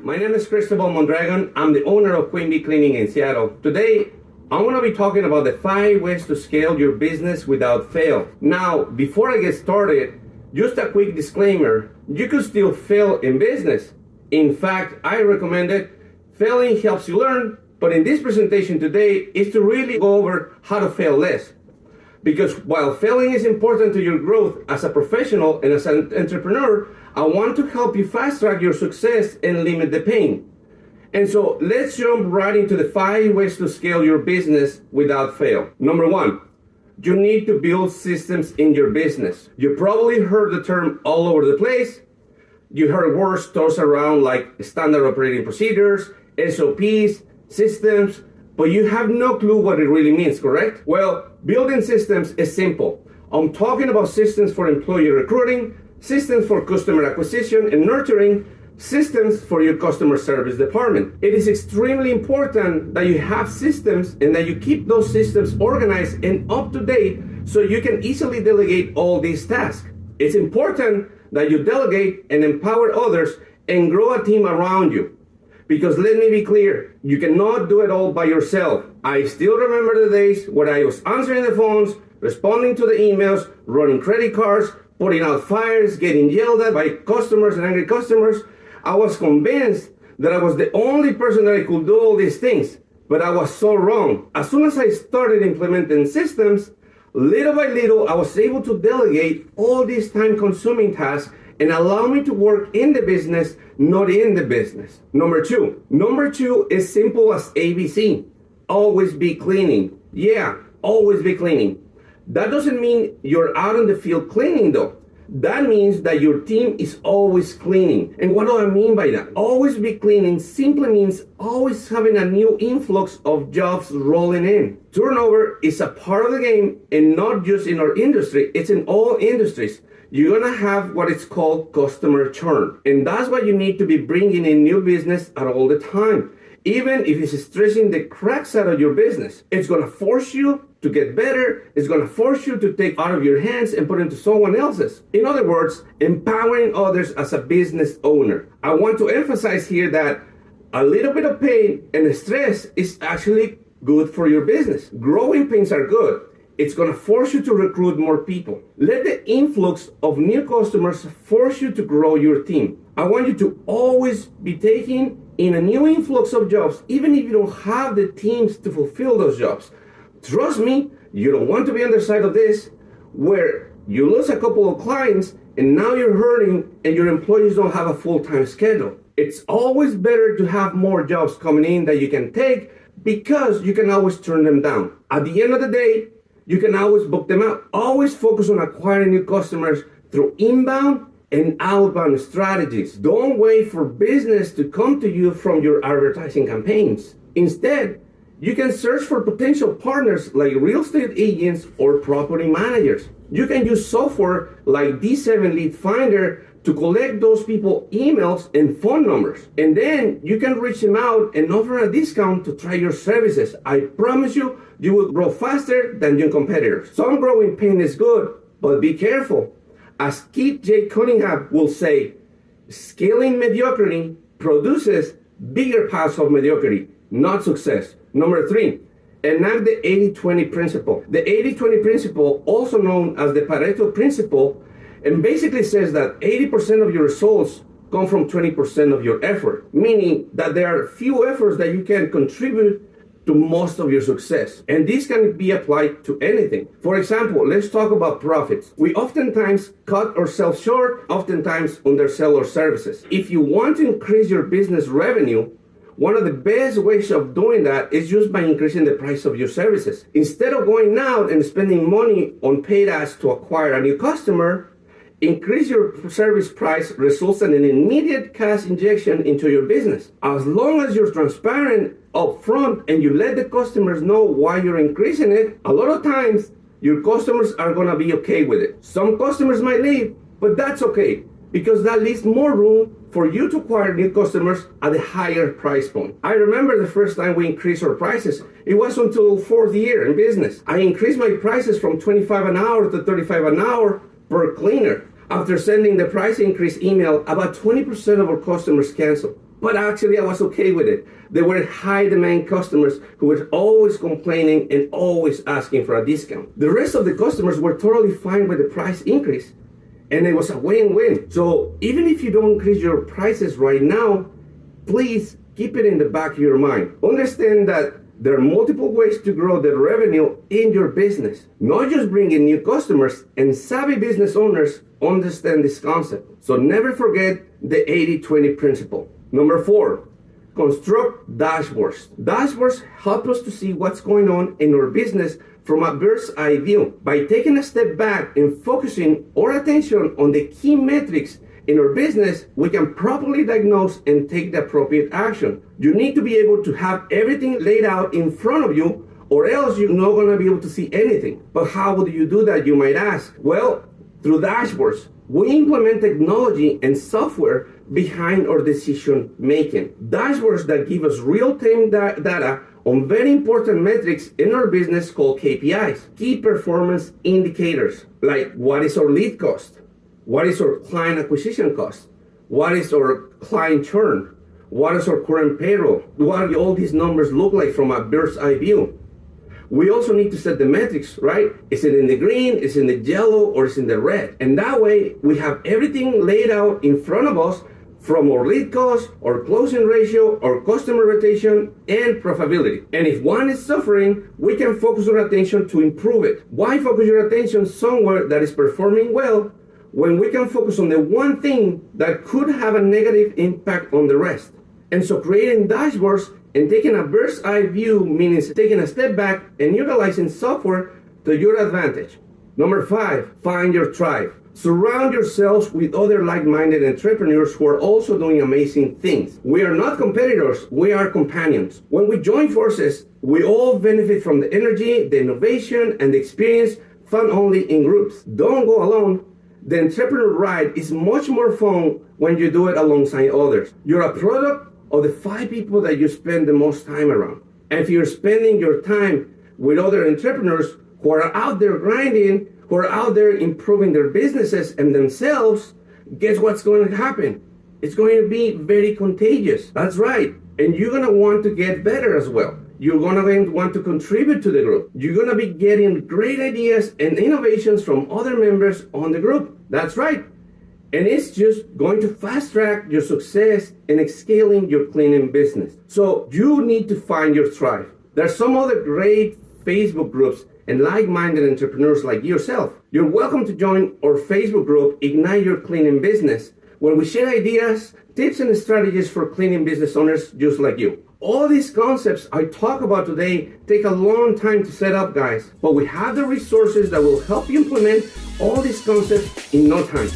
My name is Cristobal Mondragon. I'm the owner of Queen Bee Cleaning in Seattle. Today, I'm going to be talking about the 5 ways to scale your business without fail. Now, before I get started, just a quick disclaimer, you could still fail in business. In fact, I recommend it. Failing helps you learn, but in this presentation today is to really go over how to fail less. Because while failing is important to your growth as a professional and as an entrepreneur, I want to help you fast track your success and limit the pain. And so let's jump right into the 5 ways to scale your business without fail. Number 1, you need to build systems in your business. You probably heard the term all over the place. You heard words tossed around like standard operating procedures, SOPs, systems, but you have no clue what it really means, correct? Well, building systems is simple. I'm talking about systems for employee recruiting, systems for customer acquisition and nurturing, systems for your customer service department. It is extremely important that you have systems and that you keep those systems organized and up to date so you can easily delegate all these tasks. It's important that you delegate and empower others and grow a team around you. Because let me be clear, you cannot do it all by yourself. I still remember the days when I was answering the phones, responding to the emails, running credit cards, putting out fires, getting yelled at by customers and angry customers. I was convinced that I was the only person that I could do all these things, but I was so wrong. As soon as I started implementing systems, little by little, I was able to delegate all these time-consuming tasks and allow me to work in the business, not in the business. Number two is simple as ABC. Always be cleaning. Yeah, always be cleaning. That doesn't mean you're out in the field cleaning though. That means that your team is always cleaning. And what do I mean by that? Always be cleaning simply means always having a new influx of jobs rolling in. Turnover is a part of the game, and not just in our industry, it's in all industries. You're gonna have what is called customer churn. And that's why you need to be bringing in new business at all the time. Even if it's stressing the cracks out of your business, it's gonna force you to get better. It's gonna force you to take out of your hands and put into someone else's. In other words, empowering others as a business owner. I want to emphasize here that a little bit of pain and stress is actually good for your business. Growing pains are good. It's gonna force you to recruit more people. Let the influx of new customers force you to grow your team. I want you to always be taking in a new influx of jobs, even if you don't have the teams to fulfill those jobs. Trust me, you don't want to be on the side of this, where you lose a couple of clients and now you're hurting and your employees don't have a full-time schedule. It's always better to have more jobs coming in that you can take because you can always turn them down. At the end of the day, you can always book them out. Always focus on acquiring new customers through inbound and outbound strategies. Don't wait for business to come to you from your advertising campaigns. Instead, you can search for potential partners like real estate agents or property managers. You can use software like D7 Lead Finder to collect those people's emails and phone numbers. And then you can reach them out and offer a discount to try your services. I promise you, you will grow faster than your competitors. Some growing pain is good, but be careful. As Keith J. Cunningham will say, scaling mediocrity produces bigger piles of mediocrity, not success. Number 3, enact the 80-20 principle. The 80-20 principle, also known as the Pareto principle, and basically says that 80% of your results come from 20% of your effort, meaning that there are few efforts that you can contribute to most of your success. And this can be applied to anything. For example, let's talk about profits. We oftentimes cut ourselves short, oftentimes undersell our services. If you want to increase your business revenue, one of the best ways of doing that is just by increasing the price of your services. Instead of going out and spending money on paid ads to acquire a new customer, increase your service price results in an immediate cash injection into your business. As long as you're transparent up front and you let the customers know why you're increasing it, a lot of times your customers are gonna be okay with it. Some customers might leave, but that's okay, because that leaves more room for you to acquire new customers at a higher price point. I remember the first time we increased our prices. It was until 4th year in business. I increased my prices from $25 an hour to $35 an hour per cleaner. After sending the price increase email, about 20% of our customers canceled. But actually I was okay with it. They were high demand customers who were always complaining and always asking for a discount. The rest of the customers were totally fine with the price increase. And it was a win-win. So even if you don't increase your prices right now, please keep it in the back of your mind. Understand that there are multiple ways to grow the revenue in your business, not just bringing new customers, and savvy business owners understand this concept. So never forget the 80-20 principle. Number 4, construct dashboards. Dashboards help us to see what's going on in our business from a bird's eye view. By taking a step back and focusing our attention on the key metrics in our business, we can properly diagnose and take the appropriate action. You need to be able to have everything laid out in front of you, or else you're not going to be able to see anything. But how do you do that, you might ask? Well, through dashboards. We implement technology and software behind our decision making. Dashboards that give us real-time data on very important metrics in our business called KPIs, key performance indicators, like what is our lead cost? What is our client acquisition cost? What is our client churn? What is our current payroll? What do all these numbers look like from a bird's eye view? We also need to set the metrics, right? Is it in the green, is it in the yellow, or is it in the red? And that way, we have everything laid out in front of us from our lead cost, our closing ratio, our customer retention, and profitability. And if one is suffering, we can focus our attention to improve it. Why focus your attention somewhere that is performing well when we can focus on the one thing that could have a negative impact on the rest? And so creating dashboards and taking a bird's eye view means taking a step back and utilizing software to your advantage. Number 5, find your tribe. Surround yourselves with other like-minded entrepreneurs who are also doing amazing things. We are not competitors, we are companions. When we join forces, we all benefit from the energy, the innovation, and the experience found only in groups. Don't go alone. The entrepreneur ride is much more fun when you do it alongside others. You're a product of the 5 people that you spend the most time around. And if you're spending your time with other entrepreneurs who are out there grinding, who are out there improving their businesses and themselves, guess what's going to happen? It's going to be very contagious. That's right. And you're going to want to get better as well. You're going to want to contribute to the group. You're going to be getting great ideas and innovations from other members on the group. That's right. And it's just going to fast track your success in scaling your cleaning business. So you need to find your tribe. There's some other great Facebook groups and like-minded entrepreneurs like yourself. You're welcome to join our Facebook group, Ignite Your Cleaning Business, where we share ideas, tips, and strategies for cleaning business owners just like you. All these concepts I talk about today take a long time to set up, guys, but we have the resources that will help you implement all these concepts in no time.